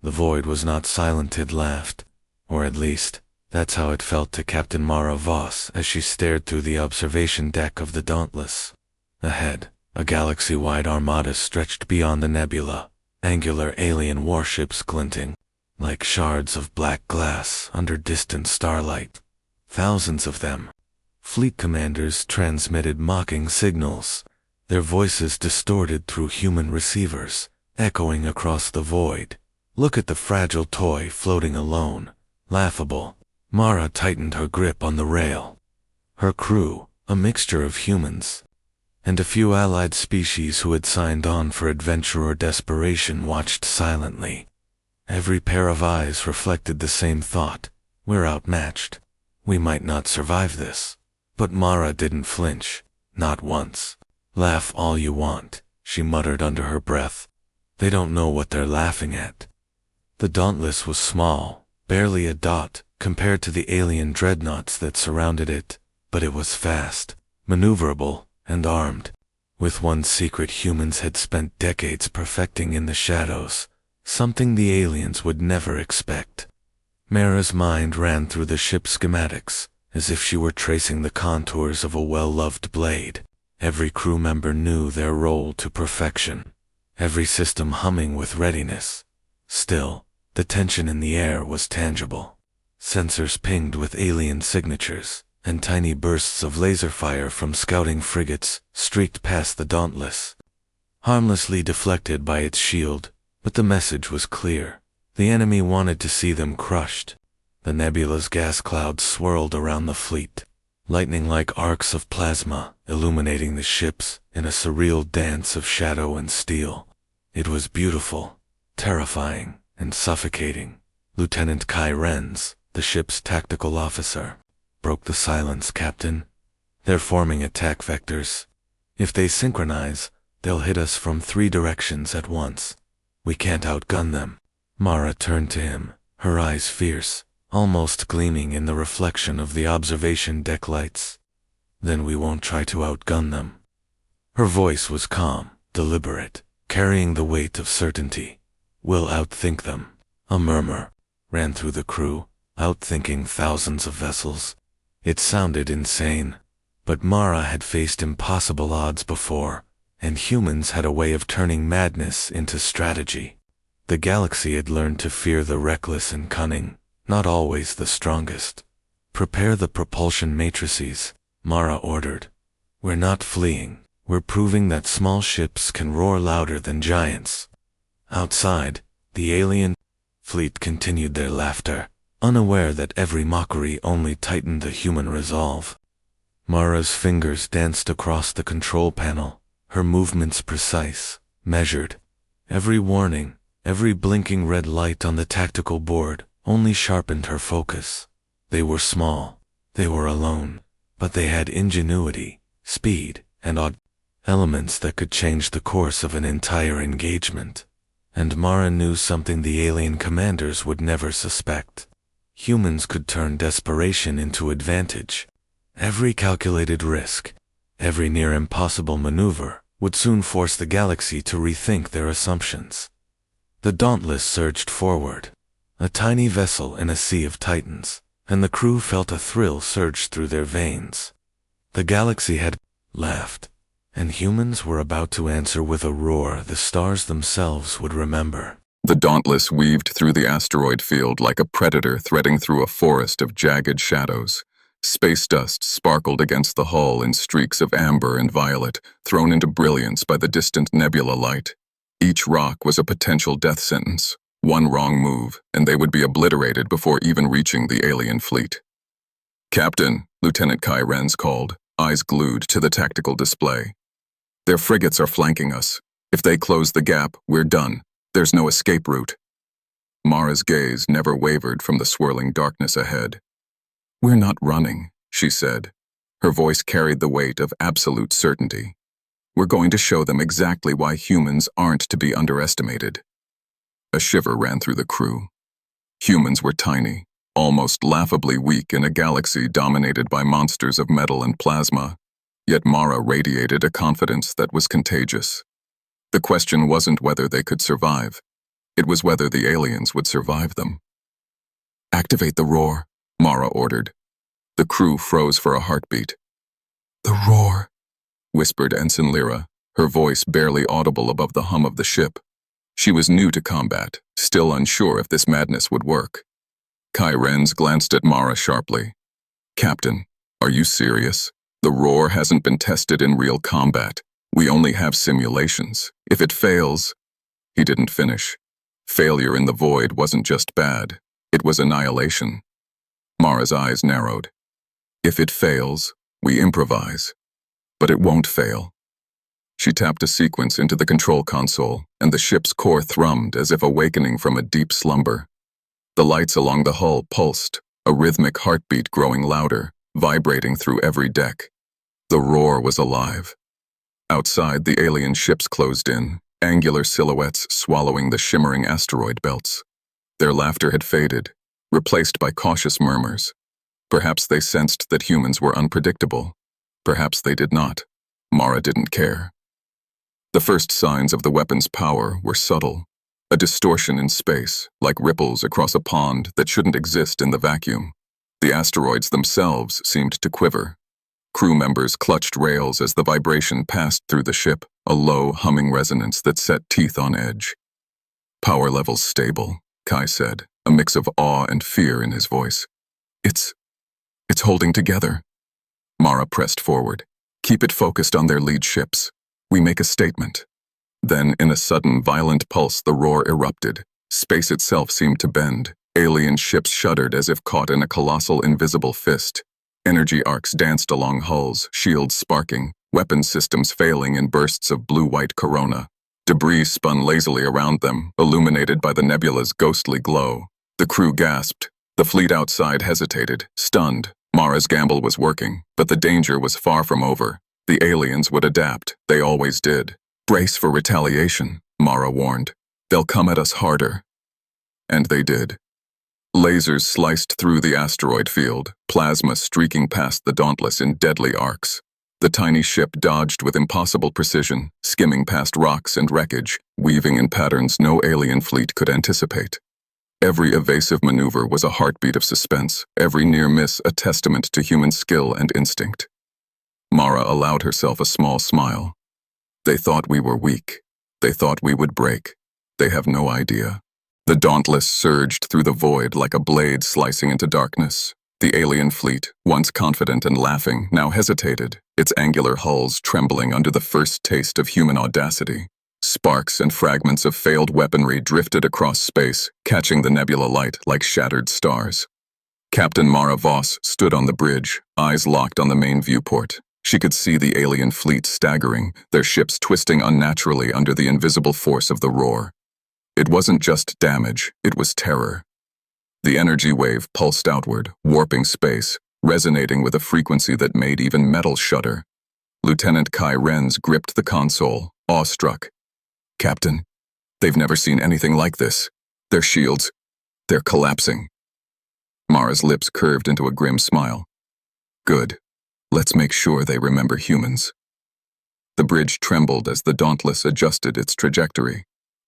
The void was not silent, it laughed. Or at least, that's how it felt to Captain Mara Voss as she stared through the observation deck of the Dauntless. Ahead, a galaxy-wide armada stretched beyond the nebula, angular alien warships glinting, like shards of black glass under distant starlight. Thousands of them. Fleet commanders transmitted mocking signals, their voices distorted through human receivers, echoing across the void. Look at the fragile toy floating alone, laughable. Mara tightened her grip on the rail. Her crew, a mixture of humans and a few allied species who had signed on for adventure or desperation, watched silently. Every pair of eyes reflected the same thought: we're outmatched. We might not survive this. But Mara didn't flinch, not once. Laugh all you want, she muttered under her breath. They don't know what they're laughing at. The Dauntless was small, barely a dot, compared to the alien dreadnoughts that surrounded it, but it was fast, maneuverable, and armed, with one secret humans had spent decades perfecting in the shadows, something the aliens would never expect. Mara's mind ran through the ship's schematics, as if she were tracing the contours of a well-loved blade. Every crew member knew their role to perfection, every system humming with readiness. Still, the tension in the air was tangible. Sensors pinged with alien signatures, and tiny bursts of laser fire from scouting frigates streaked past the Dauntless, harmlessly deflected by its shield. But the message was clear. The enemy wanted to see them crushed. The nebula's gas clouds swirled around the fleet, lightning like arcs of plasma, illuminating the ships in a surreal dance of shadow and steel. It was beautiful, terrifying, and suffocating. Lieutenant Kai Renz, the ship's tactical officer, broke the silence. Captain, they're forming attack vectors. If they synchronize, they'll hit us from 3 directions at once. We can't outgun them. Mara turned to him, her eyes fierce, almost gleaming in the reflection of the observation deck lights. Then we won't try to outgun them. Her voice was calm, deliberate, carrying the weight of certainty. We'll outthink them. A murmur ran through the crew, outthinking thousands of vessels. It sounded insane, but Mara had faced impossible odds before, and humans had a way of turning madness into strategy. The galaxy had learned to fear the reckless and cunning, not always the strongest. Prepare the propulsion matrices, Mara ordered. We're not fleeing. We're proving that small ships can roar louder than giants. Outside, the alien fleet continued their laughter, unaware that every mockery only tightened the human resolve. Mara's fingers danced across the control panel, her movements precise, measured. Every warning, every blinking red light on the tactical board only sharpened her focus. They were small, they were alone, but they had ingenuity, speed, and odd elements that could change the course of an entire engagement. And Mara knew something the alien commanders would never suspect. Humans could turn desperation into advantage. Every calculated risk, every near impossible maneuver, would soon force the galaxy to rethink their assumptions. The Dauntless surged forward, a tiny vessel in a sea of titans, and the crew felt a thrill surge through their veins. The galaxy had laughed, and humans were about to answer with a roar the stars themselves would remember. The Dauntless weaved through the asteroid field like a predator threading through a forest of jagged shadows. Space dust sparkled against the hull in streaks of amber and violet, thrown into brilliance by the distant nebula light. Each rock was a potential death sentence. One wrong move, and they would be obliterated before even reaching the alien fleet. "Captain," Lieutenant Kai Renz called, eyes glued to the tactical display. "Their frigates are flanking us. If they close the gap, we're done. There's no escape route." Mara's gaze never wavered from the swirling darkness ahead. "We're not running," she said. Her voice carried the weight of absolute certainty. "We're going to show them exactly why humans aren't to be underestimated." A shiver ran through the crew. Humans were tiny, almost laughably weak in a galaxy dominated by monsters of metal and plasma. Yet Mara radiated a confidence that was contagious. The question wasn't whether they could survive. It was whether the aliens would survive them. "Activate the roar," Mara ordered. The crew froze for a heartbeat. "The roar," whispered Ensign Lyra, her voice barely audible above the hum of the ship. She was new to combat, still unsure if this madness would work. Kai Renz glanced at Mara sharply. "Captain, are you serious? The roar hasn't been tested in real combat. We only have simulations. If it fails—" He didn't finish. Failure in the void wasn't just bad. It was annihilation. Mara's eyes narrowed. "If it fails, we improvise. But it won't fail." She tapped a sequence into the control console, and the ship's core thrummed as if awakening from a deep slumber. The lights along the hull pulsed, a rhythmic heartbeat growing louder, vibrating through every deck. The roar was alive. Outside, the alien ships closed in, angular silhouettes swallowing the shimmering asteroid belts. Their laughter had faded, replaced by cautious murmurs. Perhaps they sensed that humans were unpredictable. Perhaps they did not. Mara didn't care. The first signs of the weapon's power were subtle, a distortion in space, like ripples across a pond that shouldn't exist in the vacuum. The asteroids themselves seemed to quiver. Crew members clutched rails as the vibration passed through the ship, a low, humming resonance that set teeth on edge. "Power levels stable," Kai said, a mix of awe and fear in his voice. It's holding together." Mara pressed forward. "Keep it focused on their lead ships. We make a statement." Then, in a sudden, violent pulse, the roar erupted. Space itself seemed to bend. Alien ships shuddered as if caught in a colossal invisible fist. Energy arcs danced along hulls, shields sparking, weapon systems failing in bursts of blue-white corona. Debris spun lazily around them, illuminated by the nebula's ghostly glow. The crew gasped. The fleet outside hesitated, stunned. Mara's gamble was working, but the danger was far from over. The aliens would adapt. They always did. "Brace for retaliation," Mara warned. "They'll come at us harder." And they did. Lasers sliced through the asteroid field, plasma streaking past the Dauntless in deadly arcs. The tiny ship dodged with impossible precision, skimming past rocks and wreckage, weaving in patterns no alien fleet could anticipate. Every evasive maneuver was a heartbeat of suspense, every near miss a testament to human skill and instinct. Mara allowed herself a small smile. "They thought we were weak. They thought we would break. They have no idea." The Dauntless surged through the void like a blade slicing into darkness. The alien fleet, once confident and laughing, now hesitated, its angular hulls trembling under the first taste of human audacity. Sparks and fragments of failed weaponry drifted across space, catching the nebula light like shattered stars. Captain Mara Voss stood on the bridge, eyes locked on the main viewport. She could see the alien fleet staggering, their ships twisting unnaturally under the invisible force of the roar. It wasn't just damage, it was terror. The energy wave pulsed outward, warping space, resonating with a frequency that made even metal shudder. Lieutenant Kai Renz gripped the console, awestruck. "Captain, they've never seen anything like this. Their shields, they're collapsing." Mara's lips curved into a grim smile. "Good. Let's make sure they remember humans." The bridge trembled as the Dauntless adjusted its trajectory.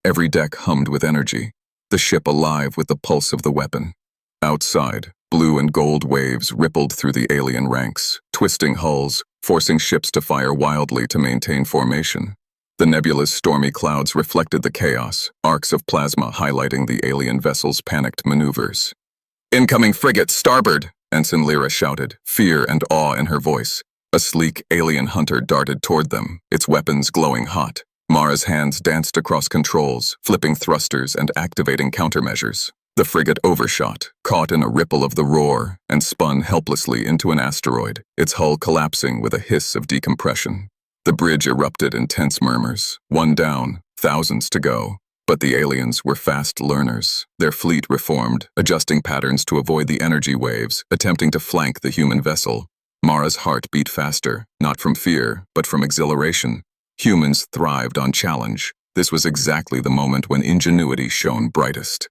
Every deck hummed with energy, the ship alive with the pulse of the weapon. Outside, blue and gold waves rippled through the alien ranks, twisting hulls, forcing ships to fire wildly to maintain formation. The nebula's stormy clouds reflected the chaos, arcs of plasma highlighting the alien vessel's panicked maneuvers. "Incoming frigate, starboard!" Ensign Lyra shouted, fear and awe in her voice. A sleek alien hunter darted toward them, its weapons glowing hot. Mara's hands danced across controls, flipping thrusters and activating countermeasures. The frigate overshot, caught in a ripple of the roar, and spun helplessly into an asteroid, its hull collapsing with a hiss of decompression. The bridge erupted in tense murmurs. One down, thousands to go. But the aliens were fast learners. Their fleet reformed, adjusting patterns to avoid the energy waves, attempting to flank the human vessel. Mara's heart beat faster, not from fear, but from exhilaration. Humans thrived on challenge. This was exactly the moment when ingenuity shone brightest.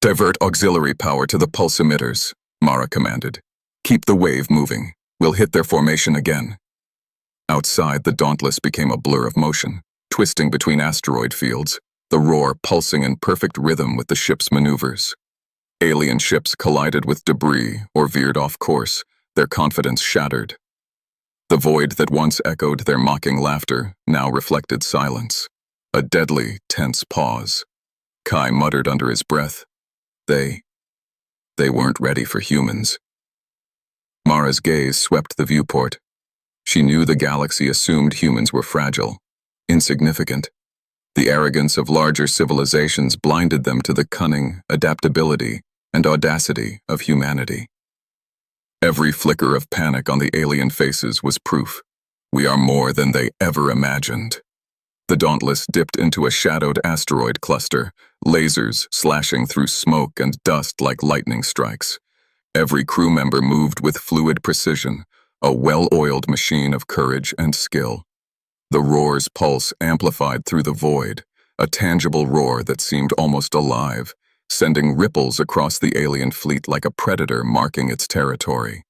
"Divert auxiliary power to the pulse emitters," Mara commanded. "Keep the wave moving. We'll hit their formation again." Outside, the Dauntless became a blur of motion, twisting between asteroid fields. the roar pulsing in perfect rhythm with the ship's maneuvers. Alien ships collided with debris or veered off course, their confidence shattered. The void that once echoed their mocking laughter now reflected silence. A deadly, tense pause. Kai muttered under his breath, They weren't ready for humans." Mara's gaze swept the viewport. She knew the galaxy assumed humans were fragile, insignificant. The arrogance of larger civilizations blinded them to the cunning, adaptability, and audacity of humanity. Every flicker of panic on the alien faces was proof. We are more than they ever imagined. The Dauntless dipped into a shadowed asteroid cluster, lasers slashing through smoke and dust like lightning strikes. Every crew member moved with fluid precision, a well-oiled machine of courage and skill. The roar's pulse amplified through the void, a tangible roar that seemed almost alive, sending ripples across the alien fleet like a predator marking its territory.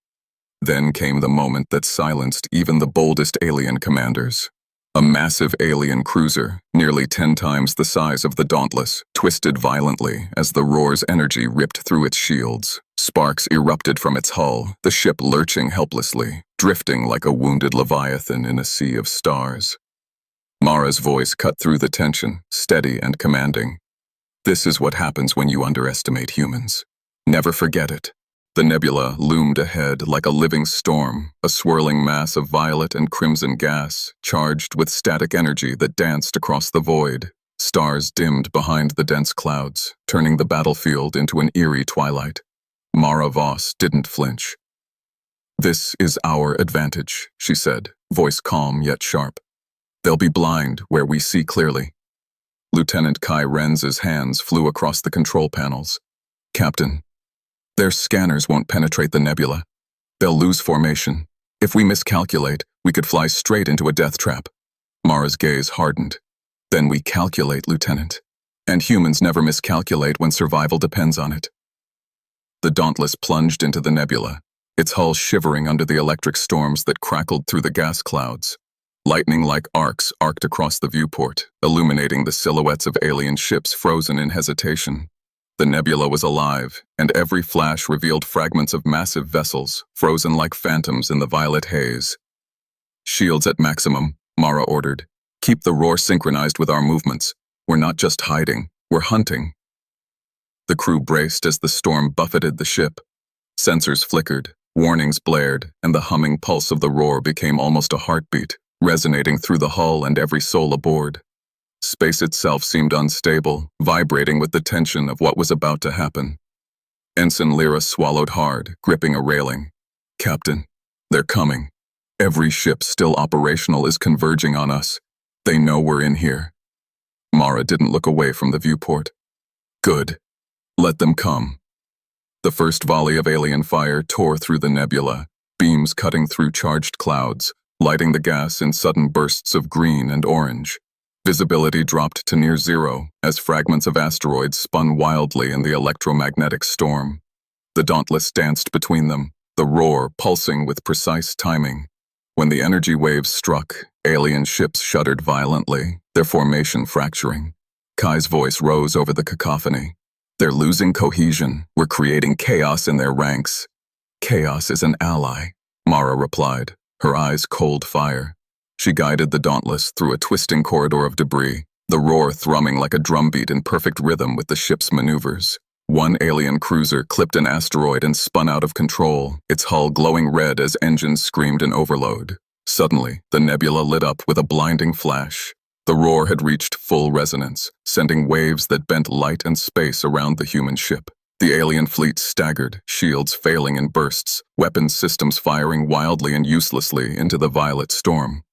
Then came the moment that silenced even the boldest alien commanders. A massive alien cruiser, nearly 10 times the size of the Dauntless, twisted violently as the roar's energy ripped through its shields. Sparks erupted from its hull, the ship lurching helplessly, drifting like a wounded leviathan in a sea of stars. Mara's voice cut through the tension, steady and commanding. "This is what happens when you underestimate humans. Never forget it." The nebula loomed ahead like a living storm, a swirling mass of violet and crimson gas, charged with static energy that danced across the void. Stars dimmed behind the dense clouds, turning the battlefield into an eerie twilight. Mara Voss didn't flinch. "This is our advantage," she said, voice calm yet sharp. "They'll be blind where we see clearly." Lieutenant Kai Renz's hands flew across the control panels. "Captain, their scanners won't penetrate the nebula. They'll lose formation. If we miscalculate, we could fly straight into a death trap." Mara's gaze hardened. "Then we calculate, Lieutenant. And humans never miscalculate when survival depends on it." The Dauntless plunged into the nebula, its hull shivering under the electric storms that crackled through the gas clouds. Lightning-like arcs arced across the viewport, illuminating the silhouettes of alien ships frozen in hesitation. The nebula was alive, and every flash revealed fragments of massive vessels, frozen like phantoms in the violet haze. "Shields at maximum," Mara ordered. "Keep the roar synchronized with our movements. We're not just hiding, we're hunting." The crew braced as the storm buffeted the ship. Sensors flickered, warnings blared, and the humming pulse of the roar became almost a heartbeat, resonating through the hull and every soul aboard. Space itself seemed unstable, vibrating with the tension of what was about to happen. Ensign Lyra swallowed hard, gripping a railing. "Captain, they're coming. Every ship still operational is converging on us. They know we're in here." Mara didn't look away from the viewport. "Good. Let them come." The first volley of alien fire tore through the nebula, beams cutting through charged clouds, lighting the gas in sudden bursts of green and orange. Visibility dropped to near zero as fragments of asteroids spun wildly in the electromagnetic storm. The Dauntless danced between them, the roar pulsing with precise timing. When the energy waves struck, alien ships shuddered violently, their formation fracturing. Kai's voice rose over the cacophony. "They're losing cohesion. We're creating chaos in their ranks." "Chaos is an ally," Mara replied, her eyes cold fire. She guided the Dauntless through a twisting corridor of debris, the roar thrumming like a drumbeat in perfect rhythm with the ship's maneuvers. One alien cruiser clipped an asteroid and spun out of control, its hull glowing red as engines screamed in overload. Suddenly, the nebula lit up with a blinding flash. The roar had reached full resonance, sending waves that bent light and space around the human ship. The alien fleet staggered, shields failing in bursts, weapons systems firing wildly and uselessly into the violet storm.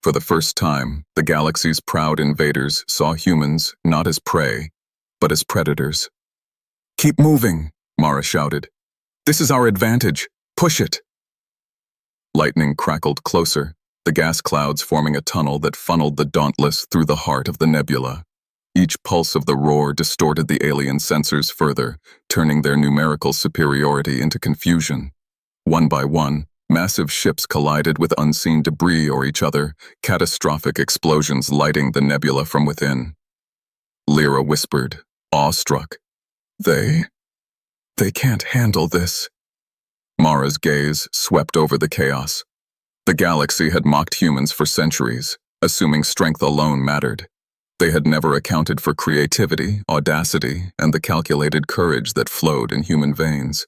For the first time, the galaxy's proud invaders saw humans not as prey, but as predators. "Keep moving," Mara shouted. "This is our advantage. Push it." Lightning crackled closer, the gas clouds forming a tunnel that funneled the Dauntless through the heart of the nebula. Each pulse of the roar distorted the alien sensors further, turning their numerical superiority into confusion. One by one, massive ships collided with unseen debris or each other, catastrophic explosions lighting the nebula from within. Lyra whispered, awestruck. They can't handle this. Mara's gaze swept over the chaos. The galaxy had mocked humans for centuries, assuming strength alone mattered. They had never accounted for creativity, audacity, and the calculated courage that flowed in human veins.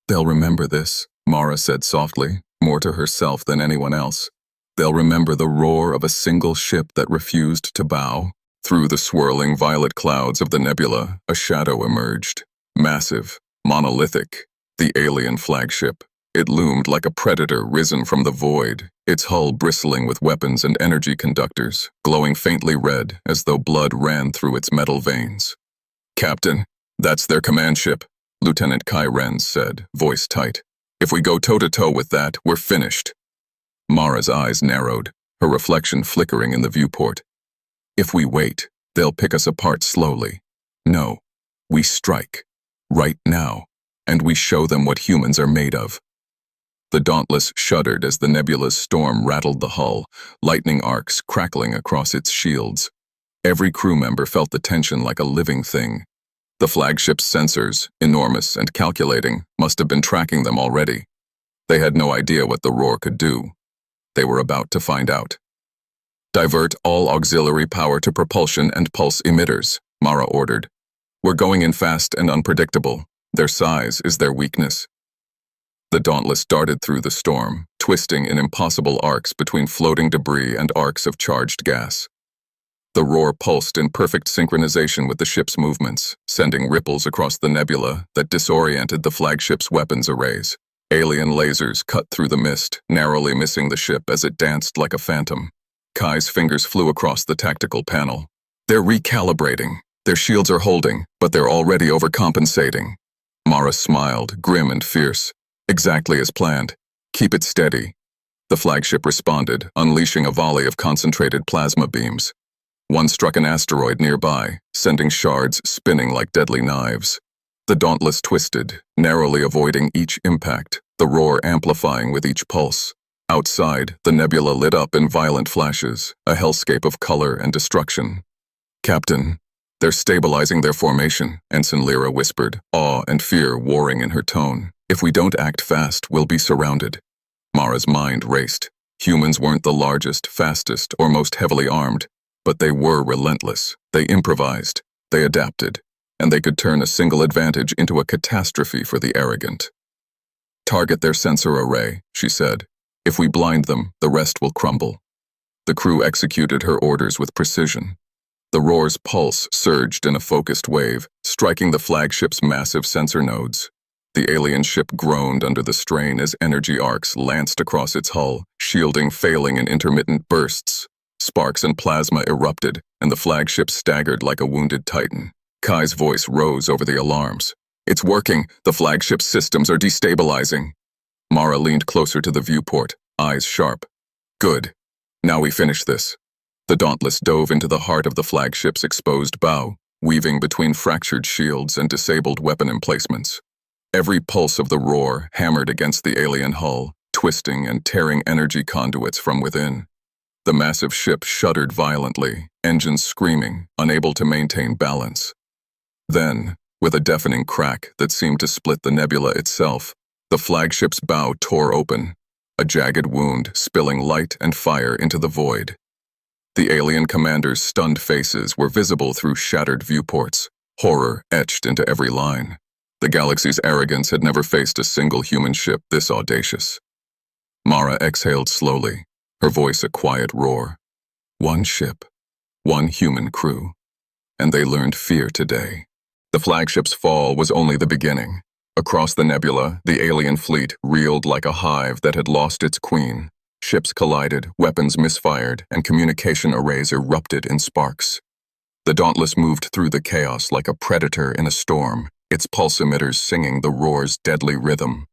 They'll remember this, Mara said softly, more to herself than anyone else. They'll remember the roar of a single ship that refused to bow. Through the swirling violet clouds of the nebula, a shadow emerged. Massive, monolithic, the alien flagship. It loomed like a predator risen from the void, its hull bristling with weapons and energy conductors, glowing faintly red as though blood ran through its metal veins. Captain, that's their command ship, Lieutenant Kai Renz said, voice tight. If we go toe-to-toe with that, we're finished. Mara's eyes narrowed, her reflection flickering in the viewport. If we wait, they'll pick us apart slowly. No, we strike. Right now. And we show them what humans are made of. The Dauntless shuddered as the nebula's storm rattled the hull, lightning arcs crackling across its shields. Every crew member felt the tension like a living thing. The flagship's sensors, enormous and calculating, must have been tracking them already. They had no idea what the roar could do. They were about to find out. Divert all auxiliary power to propulsion and pulse emitters, Mara ordered. We're going in fast and unpredictable. Their size is their weakness. The Dauntless darted through the storm, twisting in impossible arcs between floating debris and arcs of charged gas. The roar pulsed in perfect synchronization with the ship's movements, sending ripples across the nebula that disoriented the flagship's weapons arrays. Alien lasers cut through the mist, narrowly missing the ship as it danced like a phantom. Kai's fingers flew across the tactical panel. They're recalibrating. Their shields are holding, but they're already overcompensating. Mara smiled, grim and fierce. Exactly as planned. Keep it steady. The flagship responded, unleashing a volley of concentrated plasma beams. One struck an asteroid nearby, sending shards spinning like deadly knives. The Dauntless twisted, narrowly avoiding each impact, the roar amplifying with each pulse. Outside, the nebula lit up in violent flashes, a hellscape of color and destruction. Captain, they're stabilizing their formation, Ensign Lyra whispered, awe and fear warring in her tone. If we don't act fast, we'll be surrounded. Mara's mind raced. Humans weren't the largest, fastest, or most heavily armed, but they were relentless. They improvised. They adapted. And they could turn a single advantage into a catastrophe for the arrogant. Target their sensor array, she said. If we blind them, the rest will crumble. The crew executed her orders with precision. The roar's pulse surged in a focused wave, striking the flagship's massive sensor nodes. The alien ship groaned under the strain as energy arcs lanced across its hull, shielding failing in intermittent bursts. Sparks and plasma erupted, and the flagship staggered like a wounded titan. Kai's voice rose over the alarms. It's working. The flagship's systems are destabilizing. Mara leaned closer to the viewport, eyes sharp. Good. Now we finish this. The Dauntless dove into the heart of the flagship's exposed bow, weaving between fractured shields and disabled weapon emplacements. Every pulse of the roar hammered against the alien hull, twisting and tearing energy conduits from within. The massive ship shuddered violently, engines screaming, unable to maintain balance. Then, with a deafening crack that seemed to split the nebula itself, the flagship's bow tore open, a jagged wound spilling light and fire into the void. The alien commanders' stunned faces were visible through shattered viewports, horror etched into every line. The galaxy's arrogance had never faced a single human ship this audacious. Mara exhaled slowly, her voice a quiet roar. One ship, one human crew, and they learned fear today. The flagship's fall was only the beginning. Across the nebula, the alien fleet reeled like a hive that had lost its queen. Ships collided, weapons misfired, and communication arrays erupted in sparks. The Dauntless moved through the chaos like a predator in a storm, its pulse emitters singing the roar's deadly rhythm.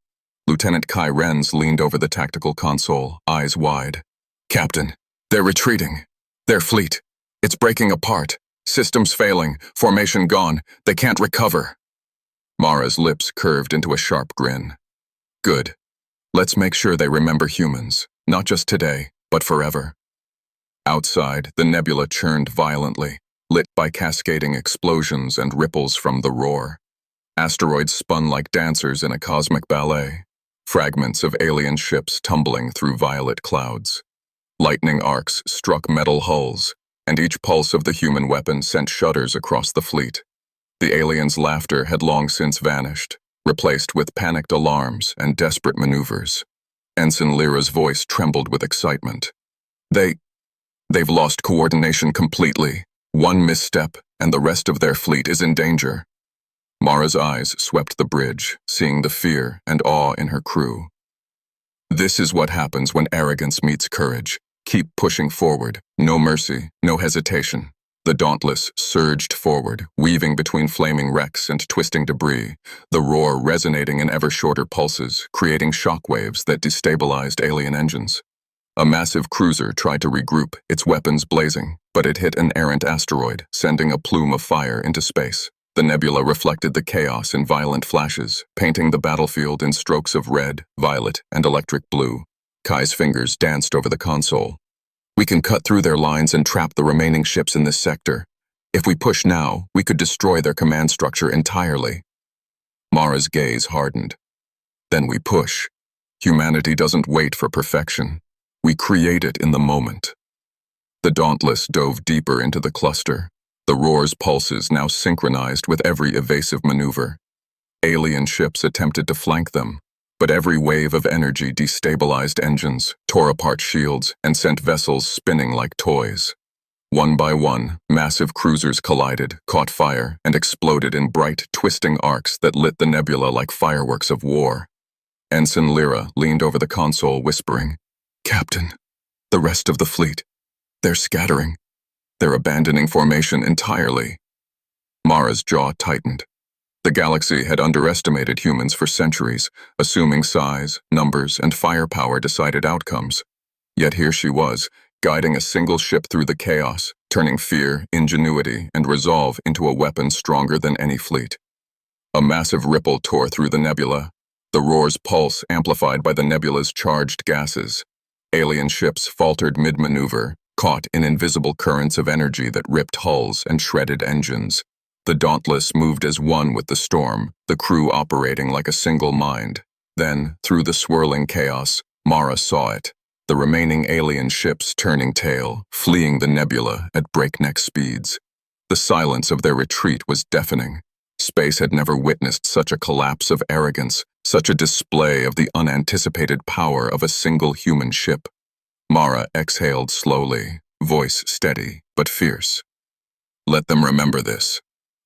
Lieutenant Kai Renz leaned over the tactical console, eyes wide. Captain, they're retreating. Their fleet. It's breaking apart. Systems failing. Formation gone. They can't recover. Mara's lips curved into a sharp grin. Good. Let's make sure they remember humans, not just today, but forever. Outside, the nebula churned violently. lit by cascading explosions and ripples from the roar. Asteroids spun like dancers in a cosmic ballet, fragments of alien ships tumbling through violet clouds. Lightning arcs struck metal hulls, and each pulse of the human weapon sent shudders across the fleet. The aliens' laughter had long since vanished, replaced with panicked alarms and desperate maneuvers. Ensign Lyra's voice trembled with excitement. They've lost coordination completely. One misstep, and the rest of their fleet is in danger. Mara's eyes swept the bridge, seeing the fear and awe in her crew. This is what happens when arrogance meets courage. Keep pushing forward. No mercy, no hesitation. The Dauntless surged forward, weaving between flaming wrecks and twisting debris, the roar resonating in ever shorter pulses, creating shockwaves that destabilized alien engines. A massive cruiser tried to regroup, its weapons blazing, but it hit an errant asteroid, sending a plume of fire into space. The nebula reflected the chaos in violent flashes, painting the battlefield in strokes of red, violet, and electric blue. Kai's fingers danced over the console. We can cut through their lines and trap the remaining ships in this sector. If we push now, we could destroy their command structure entirely. Mara's gaze hardened. Then we push. Humanity doesn't wait for perfection. We create it in the moment. The Dauntless dove deeper into the cluster, the roar's pulses now synchronized with every evasive maneuver. Alien ships attempted to flank them, but every wave of energy destabilized engines, tore apart shields, and sent vessels spinning like toys. One by one, massive cruisers collided, caught fire, and exploded in bright, twisting arcs that lit the nebula like fireworks of war. Ensign Lyra leaned over the console, whispering, "Captain, the rest of the fleet, they're scattering. They're abandoning formation entirely." Mara's jaw tightened. The galaxy had underestimated humans for centuries, assuming size, numbers, and firepower decided outcomes. Yet here she was, guiding a single ship through the chaos, turning fear, ingenuity, and resolve into a weapon stronger than any fleet. A massive ripple tore through the nebula, the roar's pulse amplified by the nebula's charged gases. Alien ships faltered mid-maneuver, caught in invisible currents of energy that ripped hulls and shredded engines. The Dauntless moved as one with the storm, the crew operating like a single mind. Then, through the swirling chaos, Mara saw it. The remaining alien ships turning tail, fleeing the nebula at breakneck speeds. The silence of their retreat was deafening. Space had never witnessed such a collapse of arrogance, such a display of the unanticipated power of a single human ship. Mara exhaled slowly, voice steady but fierce. Let them remember this.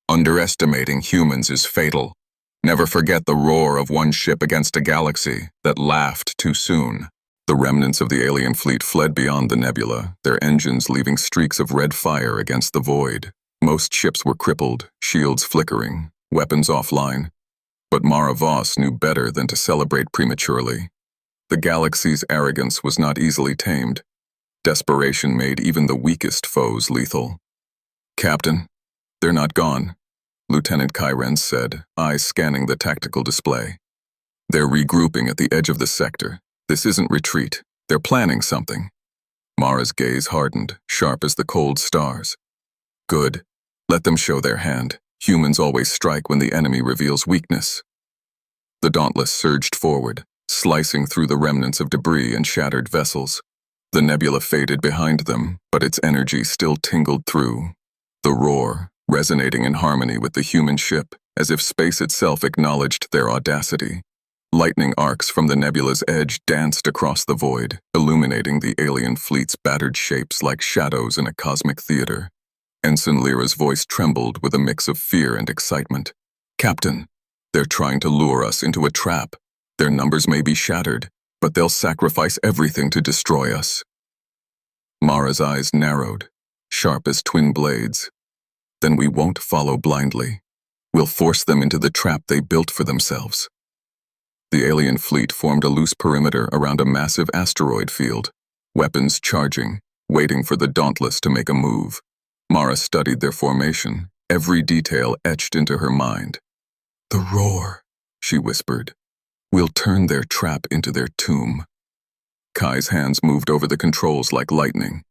Underestimating humans is fatal. Never forget the roar of one ship against a galaxy that laughed too soon. The remnants of the alien fleet fled beyond the nebula, their engines leaving streaks of red fire against the void. Most ships were crippled, shields flickering, weapons offline. But Mara Voss knew better than to celebrate prematurely. The galaxy's arrogance was not easily tamed. Desperation made even the weakest foes lethal. "Captain, they're not gone," Lieutenant Kyren said, eyes scanning the tactical display. "They're regrouping at the edge of the sector. This isn't retreat. They're planning something." Mara's gaze hardened, sharp as the cold stars. "Good. Let them show their hand. Humans always strike when the enemy reveals weakness." The Dauntless surged forward, slicing through the remnants of debris and shattered vessels. The nebula faded behind them, but its energy still tingled through. The roar, resonating in harmony with the human ship, as if space itself acknowledged their audacity. Lightning arcs from the nebula's edge danced across the void, illuminating the alien fleet's battered shapes like shadows in a cosmic theater. Ensign Lyra's voice trembled with a mix of fear and excitement. "Captain, they're trying to lure us into a trap. Their numbers may be shattered, but they'll sacrifice everything to destroy us." Mara's eyes narrowed, sharp as twin blades. "Then we won't follow blindly. We'll force them into the trap they built for themselves." The alien fleet formed a loose perimeter around a massive asteroid field, weapons charging, waiting for the Dauntless to make a move. Mara studied their formation, every detail etched into her mind. "The roar," she whispered. "We'll turn their trap into their tomb." Kai's hands moved over the controls like lightning.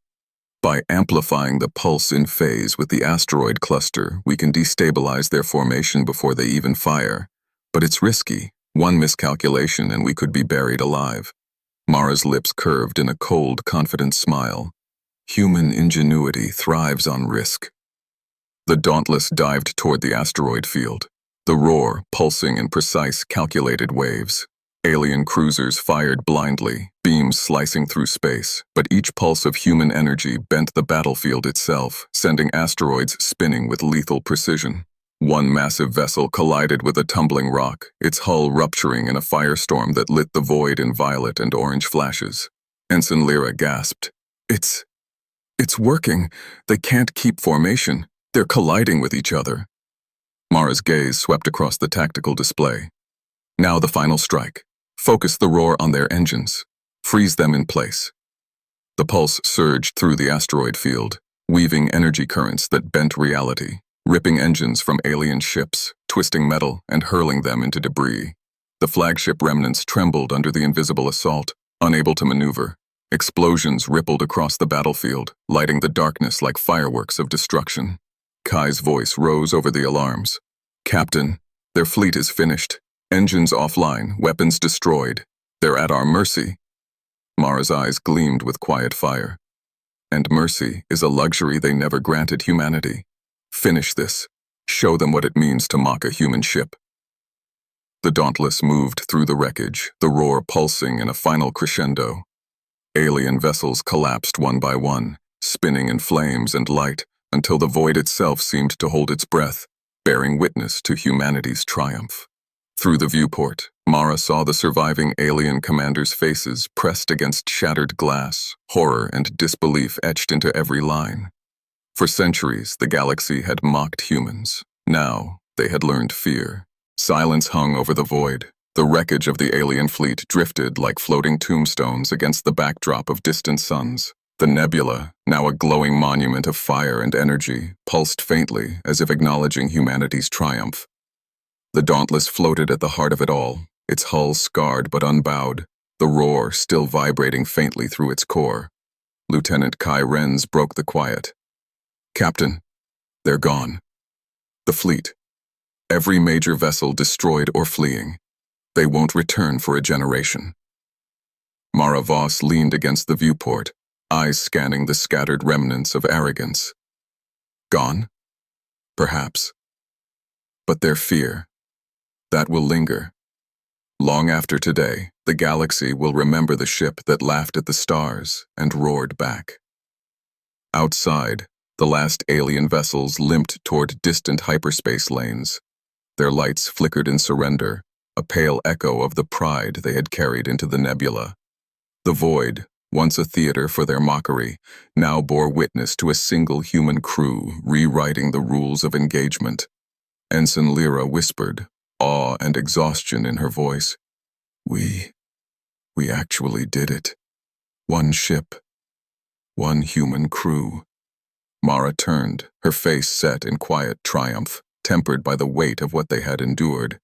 By amplifying the pulse in phase with the asteroid cluster, we can destabilize their formation before they even fire. But it's risky. One miscalculation and we could be buried alive. Mara's lips curved in a cold, confident smile. Human ingenuity thrives on risk. The Dauntless dived toward the asteroid field, the roar pulsing in precise, calculated waves. Alien cruisers fired blindly, beams slicing through space, but each pulse of human energy bent the battlefield itself, sending asteroids spinning with lethal precision. One massive vessel collided with a tumbling rock, its hull rupturing in a firestorm that lit the void in violet and orange flashes. Ensign Lyra gasped. It's working. They can't keep formation. They're colliding with each other. Mara's gaze swept across the tactical display. Now the final strike. Focus the roar on their engines. Freeze them in place. The pulse surged through the asteroid field, weaving energy currents that bent reality, ripping engines from alien ships, twisting metal and hurling them into debris. The flagship remnants trembled under the invisible assault, unable to maneuver. Explosions rippled across the battlefield, lighting the darkness like fireworks of destruction. Kai's voice rose over the alarms. Captain, their fleet is finished. Engines offline, weapons destroyed. They're at our mercy. Mara's eyes gleamed with quiet fire. And mercy is a luxury they never granted humanity. Finish this. Show them what it means to mock a human ship. The Dauntless moved through the wreckage, the roar pulsing in a final crescendo. Alien vessels collapsed one by one, spinning in flames and light, until the void itself seemed to hold its breath, bearing witness to humanity's triumph. Through the viewport, Mara saw the surviving alien commanders' faces pressed against shattered glass, horror and disbelief etched into every line. For centuries, the galaxy had mocked humans. Now, they had learned fear. Silence hung over the void. The wreckage of the alien fleet drifted like floating tombstones against the backdrop of distant suns. The nebula, now a glowing monument of fire and energy, pulsed faintly as if acknowledging humanity's triumph. The Dauntless floated at the heart of it all, its hull scarred but unbowed, the roar still vibrating faintly through its core. Lieutenant Kai Renz broke the quiet. Captain, they're gone. The fleet. Every major vessel destroyed or fleeing. They won't return for a generation. Mara Voss leaned against the viewport, eyes scanning the scattered remnants of arrogance. Gone? Perhaps. But their fear, that will linger. Long after today, the galaxy will remember the ship that laughed at the stars and roared back. Outside, the last alien vessels limped toward distant hyperspace lanes. Their lights flickered in surrender, a pale echo of the pride they had carried into the nebula. The void, once a theater for their mockery, now bore witness to a single human crew rewriting the rules of engagement. Ensign Lyra whispered, awe and exhaustion in her voice. We actually did it. One ship. One human crew. Mara turned, her face set in quiet triumph, tempered by the weight of what they had endured.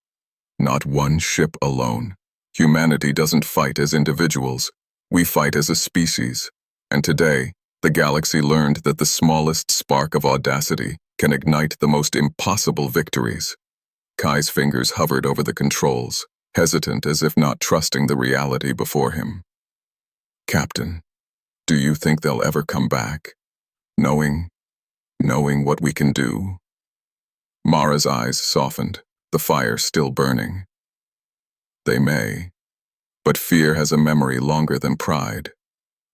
Not one ship alone. Humanity doesn't fight as individuals. We fight as a species. And today, the galaxy learned that the smallest spark of audacity can ignite the most impossible victories. Kai's fingers hovered over the controls, hesitant as if not trusting the reality before him. Captain, do you think they'll ever come back? Knowing what we can do? Mara's eyes softened, the fire still burning. They may, but fear has a memory longer than pride.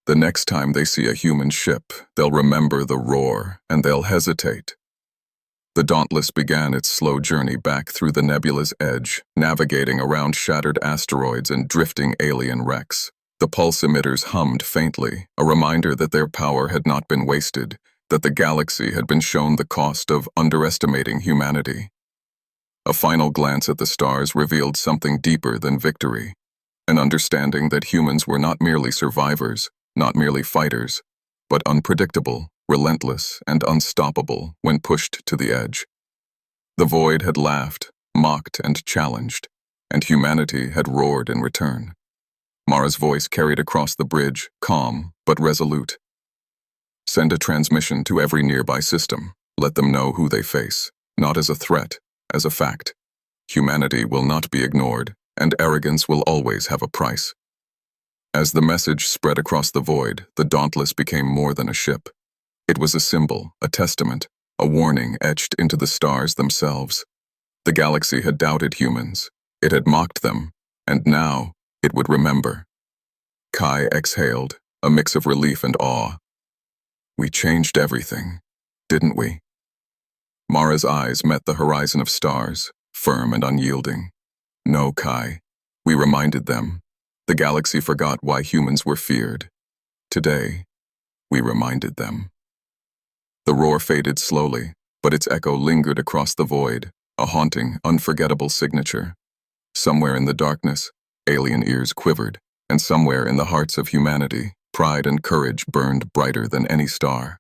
The next time they see a human ship, they'll remember the roar, and they'll hesitate. The Dauntless began its slow journey back through the nebula's edge, navigating around shattered asteroids and drifting alien wrecks. The pulse emitters hummed faintly, a reminder that their power had not been wasted, that the galaxy had been shown the cost of underestimating humanity. A final glance at the stars revealed something deeper than victory, an understanding that humans were not merely survivors, not merely fighters, but unpredictable, relentless, and unstoppable when pushed to the edge. The void had laughed, mocked, and challenged, and humanity had roared in return. Mara's voice carried across the bridge, calm but resolute. Send a transmission to every nearby system. Let them know who they face, not as a threat, as a fact. Humanity will not be ignored, and arrogance will always have a price. As the message spread across the void, the Dauntless became more than a ship. It was a symbol, a testament, a warning etched into the stars themselves. The galaxy had doubted humans. It had mocked them, and now it would remember. Kai exhaled, a mix of relief and awe. We changed everything, didn't we? Mara's eyes met the horizon of stars, firm and unyielding. No, Kai. We reminded them. The galaxy forgot why humans were feared. Today, we reminded them. The roar faded slowly, but its echo lingered across the void, a haunting, unforgettable signature. Somewhere in the darkness, alien ears quivered, and somewhere in the hearts of humanity, pride and courage burned brighter than any star.